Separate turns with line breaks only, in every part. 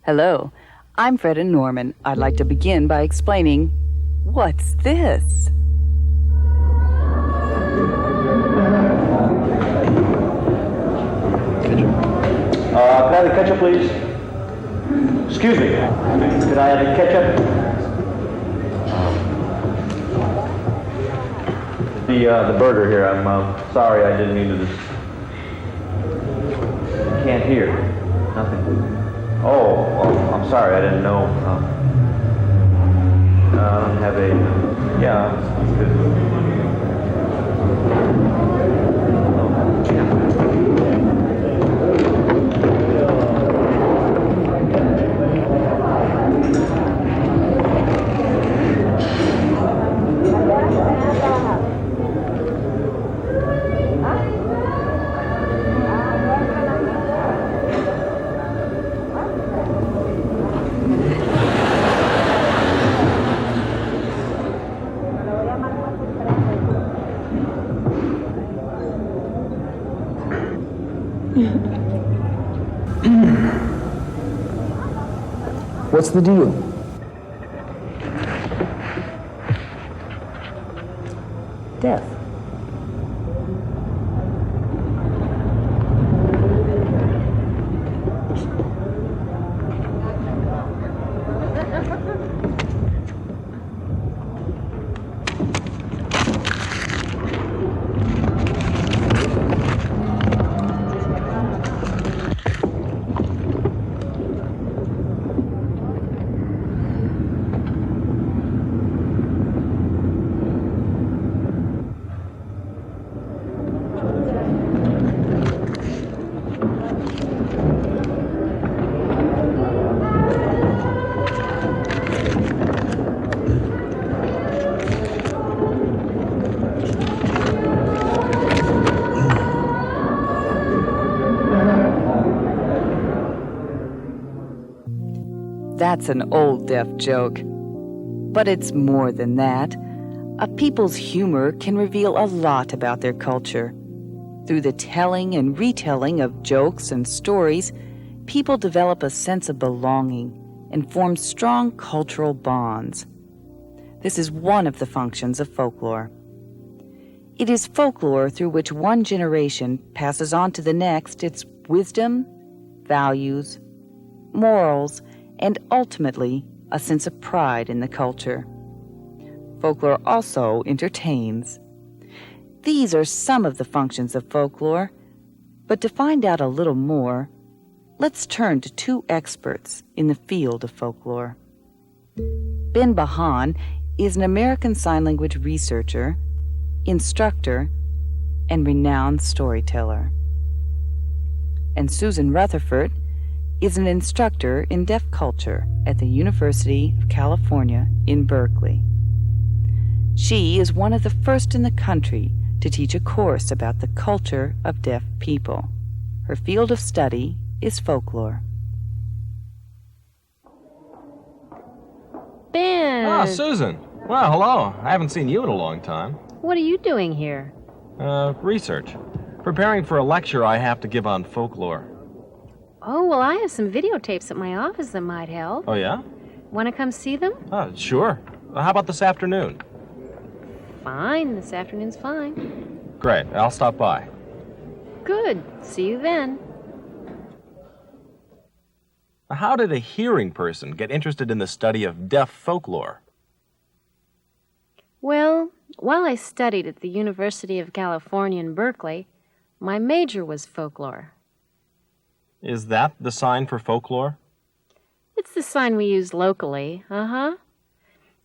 Hello, I'm Freda Norman. I'd like to begin by explaining, what's this?
Could I have the ketchup, please? Excuse me. Could I have the ketchup? The burger here. I'm sorry. I didn't mean to just. I can't hear. Nothing. Oh, well, I'm sorry. I didn't know. Have a. Yeah. That's good.
What's the deal?
Death. That's an old deaf joke. But it's more than that. A people's humor can reveal a lot about their culture. Through the telling and retelling of jokes and stories, people develop a sense of belonging and form strong cultural bonds. This is one of the functions of folklore. It is folklore through which one generation passes on to the next its wisdom, values, morals, and ultimately a sense of pride in the culture. Folklore also entertains. These are some of the functions of folklore, but to find out a little more, let's turn to two experts in the field of folklore. Ben Bahan is an American Sign Language researcher, instructor, and renowned storyteller. And Susan Rutherford is an instructor in deaf culture at the University of California in Berkeley. She is one of the first in the country to teach a course about the culture of deaf people. Her field of study is folklore.
Ben!
Oh, Susan. Well, hello. I haven't seen you in a long time.
What are you doing here?
Research. Preparing for a lecture I have to give on folklore.
Oh, well, I have some videotapes at my office that might help.
Oh, yeah?
Want to come see them?
Sure. How about this afternoon?
Fine. This afternoon's fine.
Great. I'll stop by.
Good. See you then.
How did a hearing person get interested in the study of deaf folklore?
Well, while I studied at the University of California in Berkeley, my major was folklore.
Is that the sign for folklore?
It's the sign we use locally,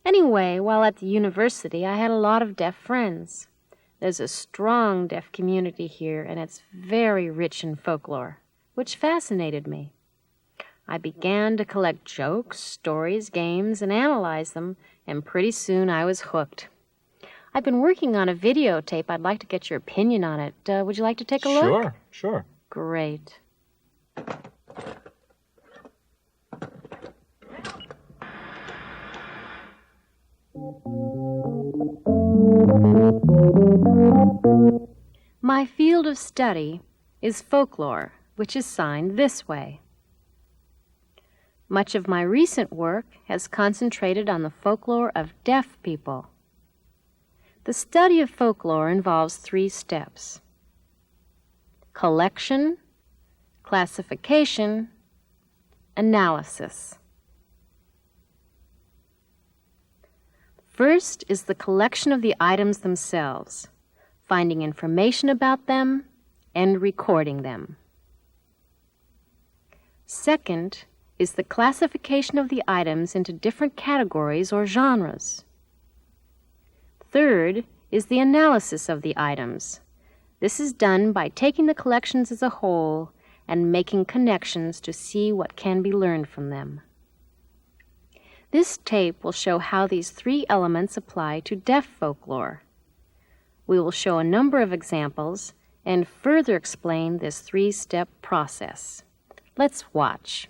Anyway, while at the university, I had a lot of deaf friends. There's a strong deaf community here, and it's very rich in folklore, which fascinated me. I began to collect jokes, stories, games, and analyze them, and pretty soon I was hooked. I've been working on a videotape. I'd like to get your opinion on it. Would you like to take a look?
Sure.
Great. My field of study is folklore, which is signed this way. Much of my recent work has concentrated on the folklore of deaf people. The study of folklore involves 3 steps: collection, classification, analysis. First is the collection of the items themselves, finding information about them and recording them. Second is the classification of the items into different categories or genres. Third is the analysis of the items. This is done by taking the collections as a whole and making connections to see what can be learned from them. This tape will show how these 3 elements apply to deaf folklore. We will show a number of examples and further explain this 3-step process. Let's watch.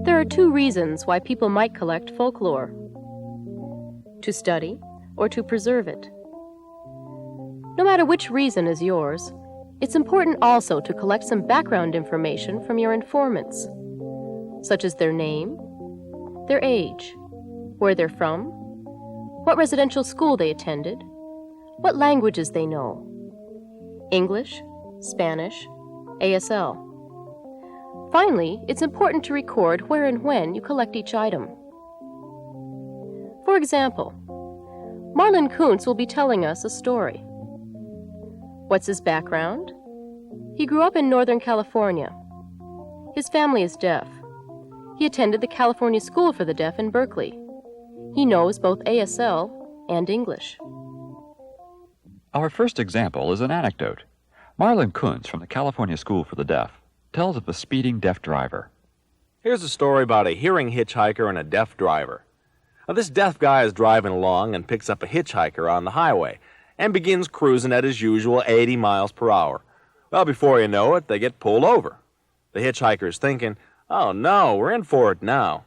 There are 2 reasons why people might collect folklore: to study or to preserve it. No matter which reason is yours, it's important also to collect some background information from your informants, such as their name, their age, where they're from, what residential school they attended, what languages they know: English, Spanish, ASL. Finally, it's important to record where and when you collect each item. For example, Marlon Koontz will be telling us a story. What's his background? He grew up in Northern California. His family is deaf. He attended the California School for the Deaf in Berkeley. He knows both ASL and English.
Our first example is an anecdote. Marlon Koontz from the California School for the Deaf tells of a speeding deaf driver.
Here's a story about a hearing hitchhiker and a deaf driver. Now, this deaf guy is driving along and picks up a hitchhiker on the highway and begins cruising at his usual 80 miles per hour. Well, before you know it, they get pulled over. The hitchhiker's thinking, "Oh no, we're in for it now."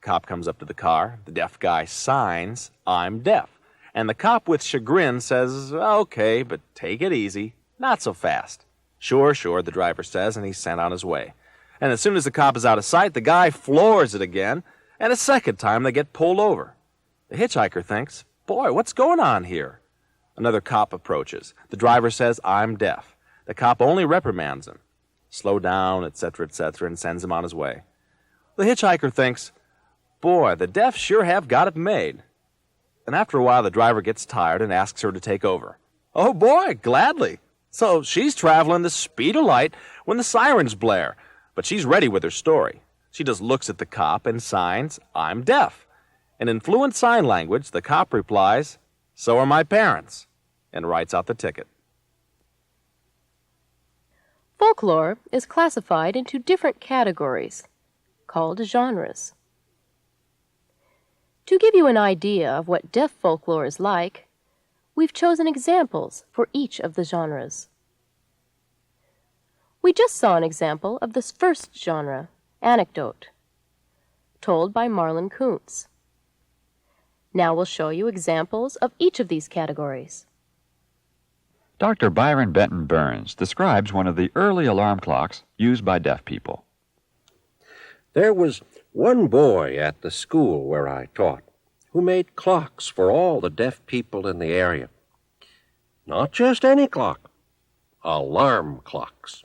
The cop comes up to the car. The deaf guy signs, "I'm deaf." And the cop with chagrin says, "Okay, but take it easy. Not so fast." Sure, the driver says, and he's sent on his way. And as soon as the cop is out of sight, the guy floors it again, and a second time they get pulled over. The hitchhiker thinks, "Boy, what's going on here?" Another cop approaches. The driver says, "I'm deaf." The cop only reprimands him. Slow down, etc., and sends him on his way. The hitchhiker thinks, "Boy, the deaf sure have got it made." And after a while, the driver gets tired and asks her to take over. "Oh boy, gladly." So she's traveling the speed of light when the sirens blare, but she's ready with her story. She just looks at the cop and signs, "I'm deaf." And in fluent sign language, the cop replies, "So are my parents," and writes out the ticket.
Folklore is classified into different categories, called genres. To give you an idea of what deaf folklore is like, we've chosen examples for each of the genres. We just saw an example of this first genre, anecdote, told by Marlon Koontz. Now we'll show you examples of each of these categories.
Dr. Byron Benton Burns describes one of the early alarm clocks used by deaf people.
There was one boy at the school where I taught who made clocks for all the deaf people in the area. Not just any clock, alarm clocks.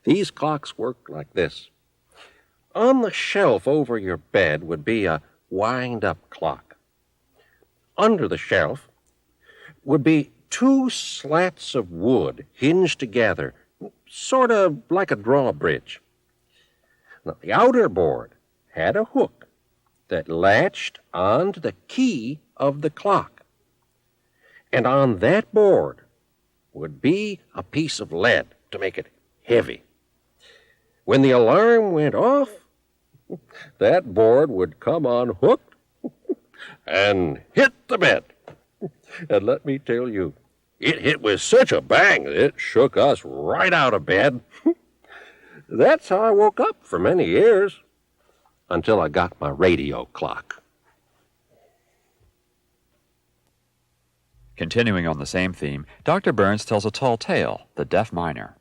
These clocks worked like this. On the shelf over your bed would be a wind-up clock. Under the shelf would be two slats of wood hinged together, sort of like a drawbridge. Now, the outer board had a hook that latched onto the key of the clock. And on that board would be a piece of lead to make it heavy. When the alarm went off, that board would come unhooked and hit the bed. And let me tell you, it hit with such a bang that it shook us right out of bed. That's how I woke up for many years, until I got my radio clock.
Continuing on the same theme, Dr. Burns tells a tall tale, The Deaf Miner.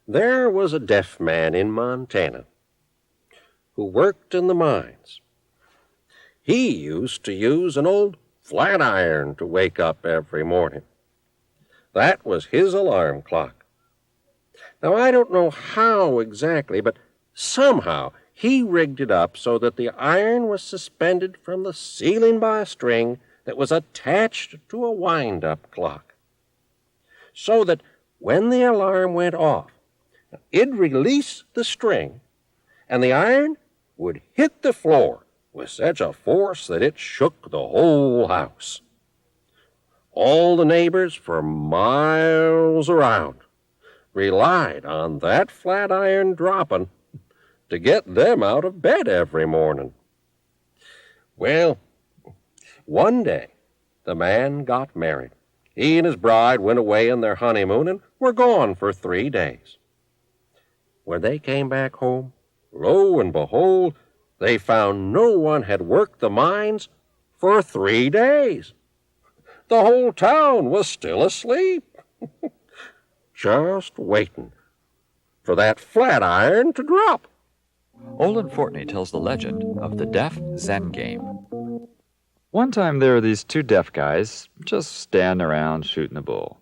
There was a deaf man in Montana who worked in the mines. He used to use an old flat iron to wake up every morning. That was his alarm clock. Now, I don't know how exactly, but somehow he rigged it up so that the iron was suspended from the ceiling by a string that was attached to a wind-up clock, so that when the alarm went off, it'd release the string, and the iron would hit the floor with such a force that it shook the whole house. All the neighbors for miles around relied on that flat iron dropping to get them out of bed every morning. Well, one day, the man got married. He and his bride went away on their honeymoon and were gone for 3 days. When they came back home, lo and behold, they found no one had worked the mines for 3 days. The whole town was still asleep, just waiting for that flat iron to drop.
Olin Fortney tells the legend of the Deaf Zen Game.
One time there were these two deaf guys just standing around shooting a bull.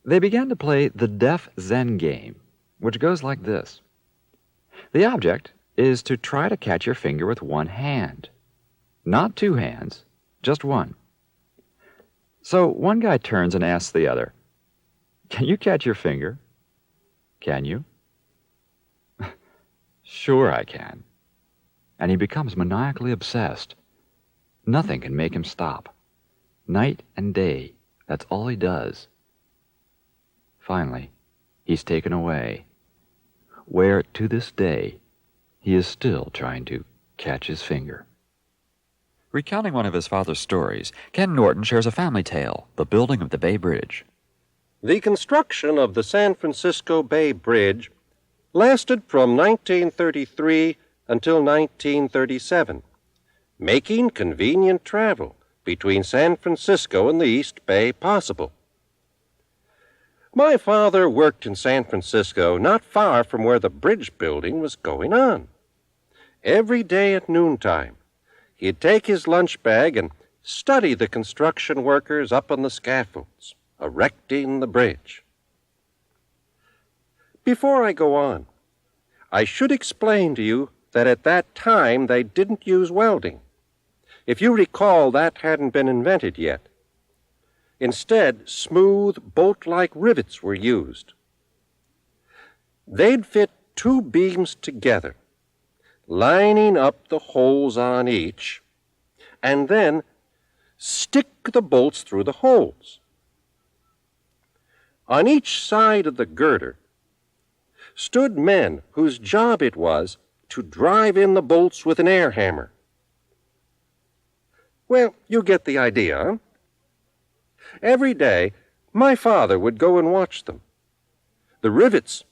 They began to play the Deaf Zen Game, which goes like this. The object is to try to catch your finger with one hand. Not two hands, just one. So one guy turns and asks the other, "Can you catch your finger? Can you?" "Sure I can." And he becomes maniacally obsessed. Nothing can make him stop. Night and day, that's all he does. Finally, he's taken away, where to this day he is still trying to catch his finger.
Recounting one of his father's stories, Ken Norton shares a family tale, the building of the Bay Bridge.
The construction of the San Francisco Bay Bridge lasted from 1933 until 1937, making convenient travel between San Francisco and the East Bay possible. My father worked in San Francisco, not far from where the bridge building was going on. Every day at noontime, he'd take his lunch bag and study the construction workers up on the scaffolds, erecting the bridge. Before I go on, I should explain to you that at that time they didn't use welding. If you recall, that hadn't been invented yet. Instead, smooth, bolt-like rivets were used. They'd fit two beams together, lining up the holes on each, and then stick the bolts through the holes. On each side of the girder stood men whose job it was to drive in the bolts with an air hammer. Well, you get the idea, huh? Every day, my father would go and watch them. The rivets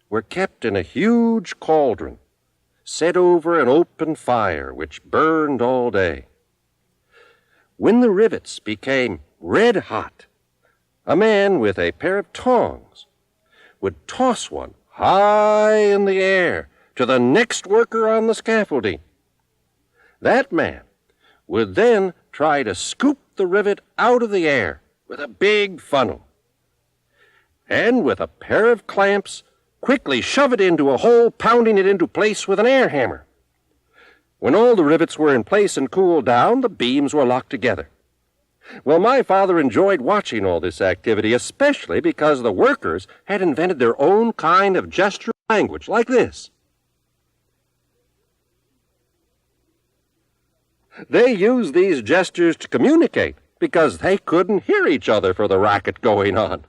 were kept in a huge cauldron, set over an open fire which burned all day. When the rivets became red hot, a man with a pair of tongs would toss one high in the air to the next worker on the scaffolding. That man would then try to scoop the rivet out of the air with a big funnel, and with a pair of clamps quickly shove it into a hole, pounding it into place with an air hammer. When all the rivets were in place and cooled down, the beams were locked together. Well, my father enjoyed watching all this activity, especially because the workers had invented their own kind of gesture language, like this. They used these gestures to communicate because they couldn't hear each other for the racket going on.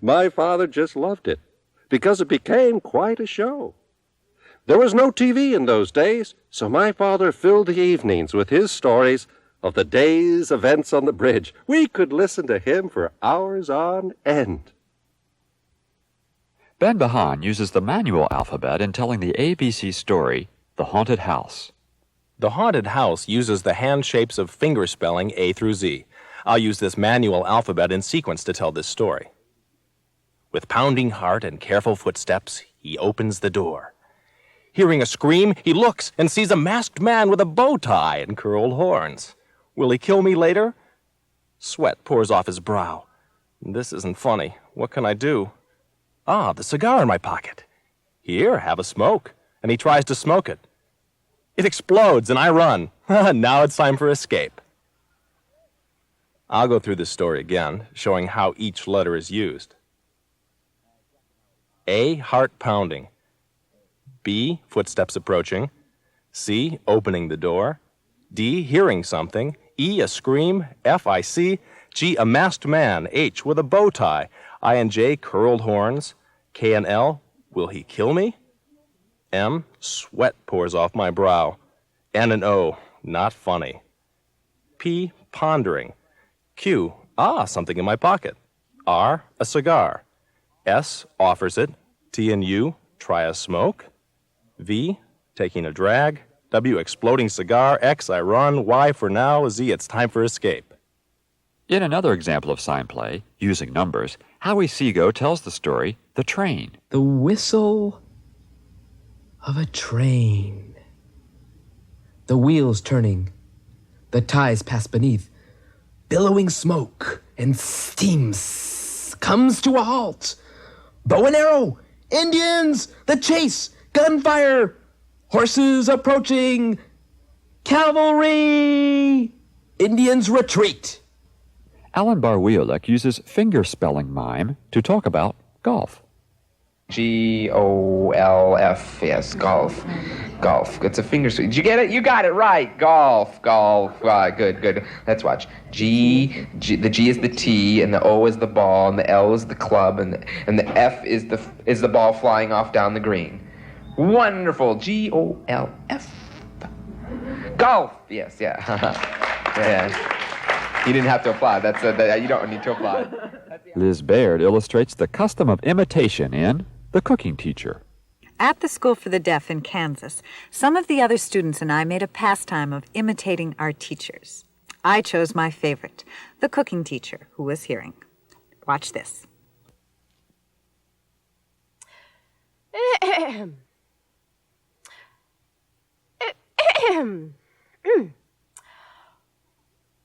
My father just loved it because it became quite a show. There was no TV in those days, so my father filled the evenings with his stories of the day's events on the bridge. We could listen to him for hours on end.
Ben Bahan uses the manual alphabet in telling the ABC story, The Haunted House.
The Haunted House uses the hand shapes of finger spelling A through Z. I'll use this manual alphabet in sequence to tell this story. With pounding heart and careful footsteps, he opens the door. Hearing a scream, he looks and sees a masked man with a bow tie and curled horns. Will he kill me later? Sweat pours off his brow. This isn't funny. What can I do? Ah, the cigar in my pocket. Here, have a smoke. And he tries to smoke it. It explodes and I run. Now it's time for escape. I'll go through this story again, showing how each letter is used. A, heart pounding. B, footsteps approaching. C, opening the door. D, hearing something. E, a scream. F, I see. G, a masked man. H, with a bow tie. I and J, curled horns. K and L, will he kill me? M, sweat pours off my brow. N and O, not funny. P, pondering. Q, something in my pocket. R, a cigar. S, offers it. T and U, try a smoke. V, taking a drag. W, exploding cigar. X, I run. Y, for now. Z, it's time for escape.
In another example of sign play, using numbers, Howie Seago tells the story, The Train.
The whistle of a train. The wheels turning. The ties pass beneath. Billowing smoke and steam comes to a halt. Bow and arrow. Indians! The chase! Gunfire! Horses approaching! Cavalry! Indians retreat!
Alan Barwiolek uses finger-spelling mime to talk about golf.
Golf, yes, golf. Golf. It's a finger. Did you get it? You got it right. Golf. Good. Let's watch. G. The G is the T, and the O is the ball, and the L is the club, and the F is the ball flying off down the green. Wonderful. Golf. Golf. Yes. Yeah. Yeah. You didn't have to applaud. You don't need to applaud.
Liz Baird illustrates the custom of imitation in The Cooking Teacher.
At the School for the Deaf in Kansas, some of the other students and I made a pastime of imitating our teachers. I chose my favorite, the cooking teacher, who was hearing. Watch this.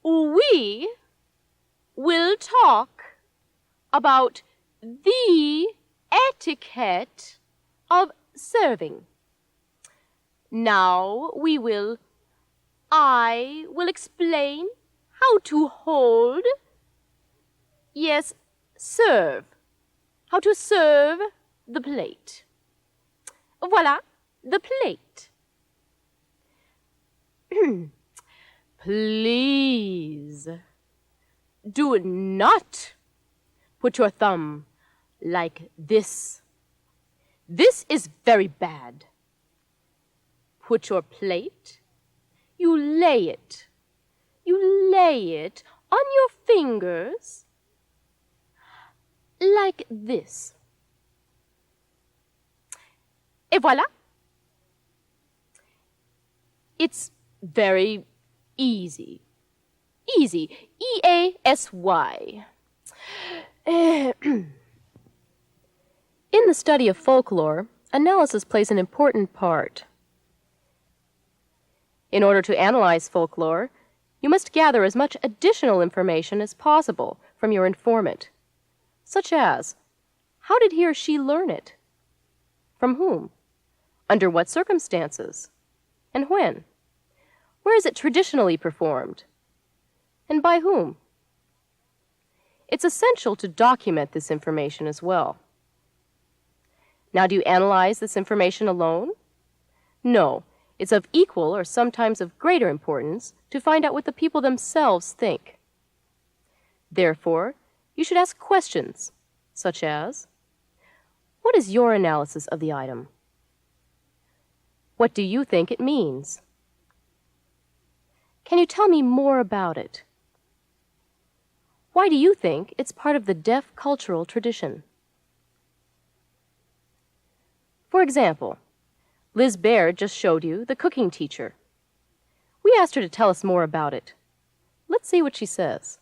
We will talk about the etiquette of serving. Now I will explain how to hold, yes, serve, how to serve the plate. Voila, the plate. Please, do not put your thumb like this. This is very bad. Put your plate, you lay it on your fingers like this. Et voilà. It's very easy. Easy. E-A-S-Y. In the study of folklore, analysis plays an important part. In order to analyze folklore, you must gather as much additional information as possible from your informant, such as, how did he or she learn it? From whom? Under what circumstances? And when? Where is it traditionally performed? And by whom? It's essential to document this information as well. Now, do you analyze this information alone? No, it's of equal or sometimes of greater importance to find out what the people themselves think. Therefore, you should ask questions, such as, what is your analysis of the item? What do you think it means? Can you tell me more about it? Why do you think it's part of the deaf cultural tradition? For example, Liz Baird just showed you the cooking teacher. We asked her to tell us more about it. Let's see what she says.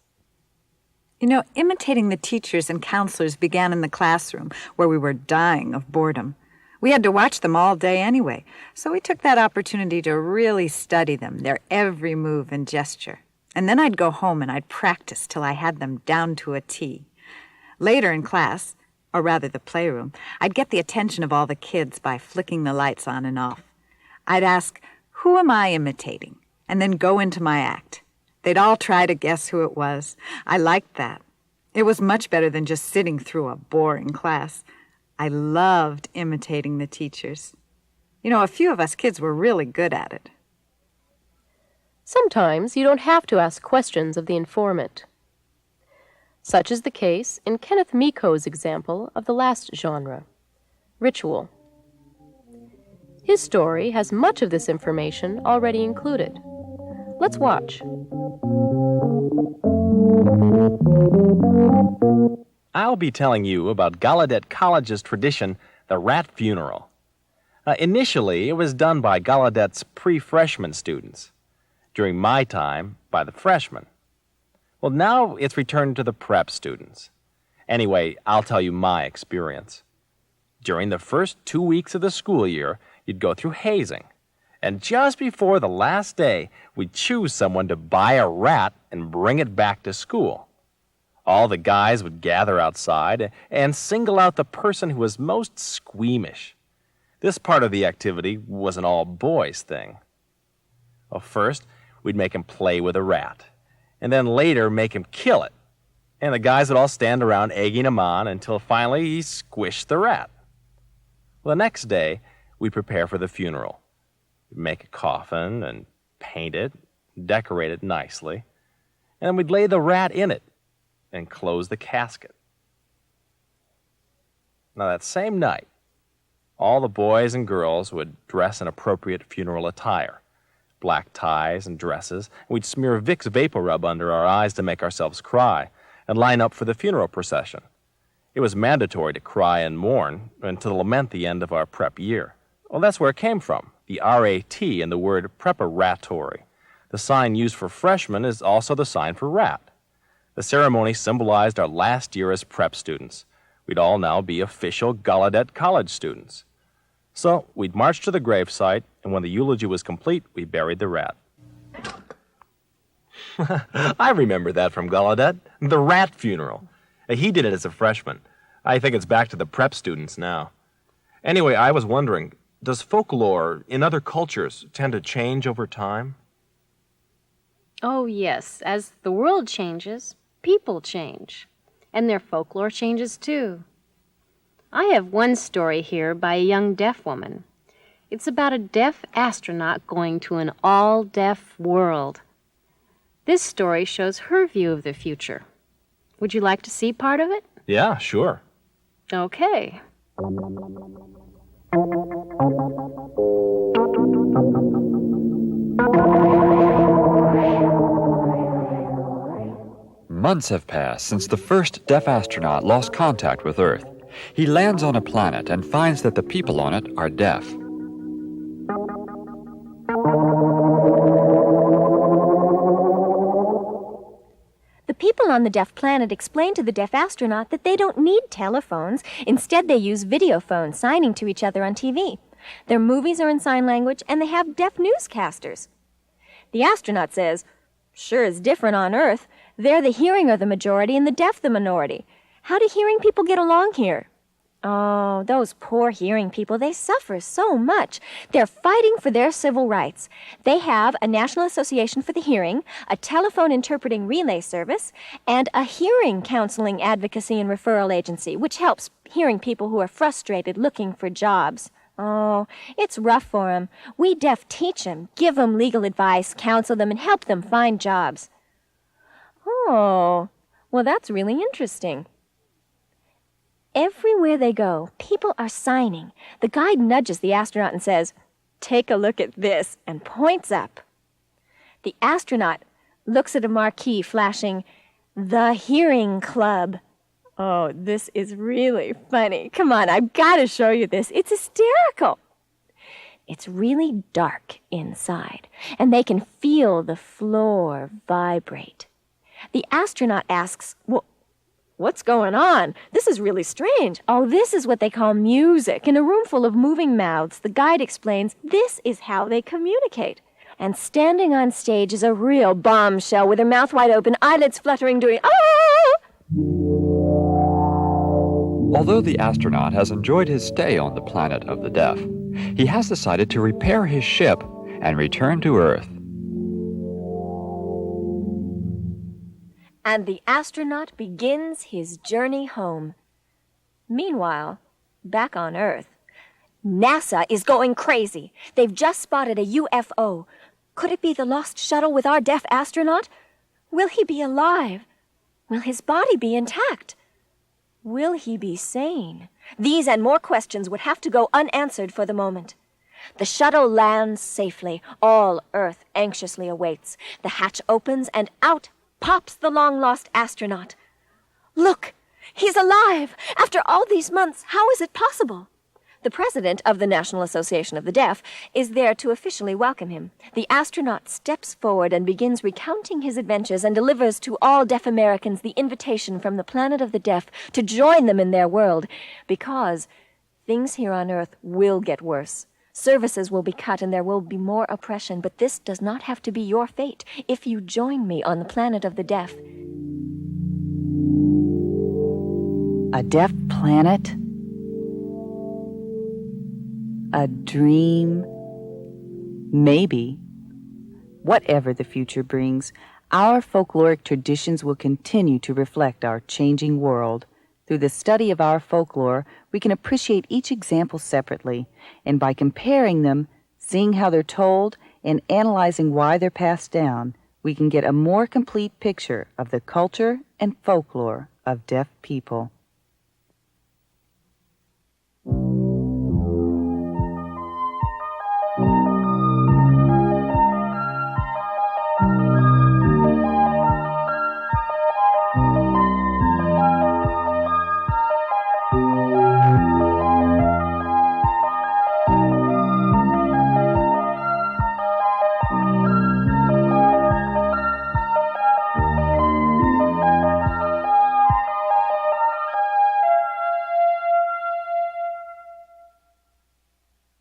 You know, imitating the teachers and counselors began in the classroom, where we were dying of boredom. We had to watch them all day anyway, so we took that opportunity to really study them, their every move and gesture. And then I'd go home and I'd practice till I had them down to a T. Later in class, or rather the playroom, I'd get the attention of all the kids by flicking the lights on and off. I'd ask, who am I imitating? And then go into my act. They'd all try to guess who it was. I liked that. It was much better than just sitting through a boring class. I loved imitating the teachers. You know, a few of us kids were really good at it.
Sometimes you don't have to ask questions of the informant. Such is the case in Kenneth Miko's example of the last genre, ritual. His story has much of this information already included. Let's watch.
I'll be telling you about Gallaudet College's tradition, the rat funeral. Initially, it was done by Gallaudet's pre-freshman students. During my time, by the freshmen. Well, now it's returned to the prep students. Anyway, I'll tell you my experience. During the first 2 weeks of the school year, you'd go through hazing. And just before the last day, we'd choose someone to buy a rat and bring it back to school. All the guys would gather outside and single out the person who was most squeamish. This part of the activity was an all-boys thing. Well, first, we'd make him play with a rat, and then later make him kill it. And the guys would all stand around egging him on until finally he squished the rat. Well, the next day, we'd prepare for the funeral. We'd make a coffin and paint it, decorate it nicely, and then we'd lay the rat in it and close the casket. Now, that same night, all the boys and girls would dress in appropriate funeral attire. Black ties and dresses, and we'd smear Vicks VapoRub under our eyes to make ourselves cry, and line up for the funeral procession. It was mandatory to cry and mourn, and to lament the end of our prep year. Well, that's where it came from, the R-A-T in the word preparatory. The sign used for freshmen is also the sign for rat. The ceremony symbolized our last year as prep students. We'd all now be official Gallaudet College students. So we'd march to the gravesite, and when the eulogy was complete, we buried the rat. I remember that from Gallaudet, the rat funeral. He did it as a freshman. I think it's back to the prep students now. Anyway, I was wondering, does folklore in other cultures tend to change over time?
Oh, yes. As the world changes, people change. And their folklore changes, too. I have one story here by a young deaf woman. It's about a deaf astronaut going to an all-deaf world. This story shows her view of the future. Would you like to see part of it?
Yeah, sure.
Okay.
Months have passed since the first deaf astronaut lost contact with Earth. He lands on a planet and finds that the people on it are deaf.
The people on the deaf planet explain to the deaf astronaut that they don't need telephones. Instead, they use video phones, signing to each other on TV. Their movies are in sign language, and they have deaf newscasters. The astronaut says, "Sure is different on Earth. There the hearing are the majority and the deaf the minority. How do hearing people get along here?" Oh, those poor hearing people, they suffer so much. They're fighting for their civil rights. They have a National Association for the Hearing, a telephone interpreting relay service, and a hearing counseling advocacy and referral agency, which helps hearing people who are frustrated looking for jobs. Oh, it's rough for them. We deaf teach them, give them legal advice, counsel them, and help them find jobs. Oh, well, that's really interesting. Everywhere they go, people are signing. The guide nudges the astronaut and says, "Take a look at this," and points up. The astronaut looks at a marquee flashing, "The Hearing Club." Oh, this is really funny. Come on, I've got to show you this. It's hysterical. It's really dark inside, and they can feel the floor vibrate. The astronaut asks, "Well, what's going on? This is really strange." "Oh, this is what they call music. In a room full of moving mouths," the guide explains, "this is how they communicate." And standing on stage is a real bombshell with her mouth wide open, eyelids fluttering, doing, "Ah!"
Although the astronaut has enjoyed his stay on the planet of the deaf, he has decided to repair his ship and return to Earth.
And the astronaut begins his journey home. Meanwhile, back on Earth, NASA is going crazy. They've just spotted a UFO. Could it be the lost shuttle with our deaf astronaut? Will he be alive? Will his body be intact? Will he be sane? These and more questions would have to go unanswered for the moment. The shuttle lands safely. All Earth anxiously awaits. The hatch opens, and out pops the long-lost astronaut. Look, he's alive! After all these months, how is it possible? The president of the National Association of the Deaf is there to officially welcome him. The astronaut steps forward and begins recounting his adventures and delivers to all deaf Americans the invitation from the planet of the deaf to join them in their world, because things here on Earth will get worse. Services will be cut and there will be more oppression, but this does not have to be your fate if you join me on the planet of the deaf.
A deaf planet? A dream? Maybe. Whatever the future brings, our folkloric traditions will continue to reflect our changing world. Through the study of our folklore, we can appreciate each example separately, and by comparing them, seeing how they're told, and analyzing why they're passed down, we can get a more complete picture of the culture and folklore of deaf people.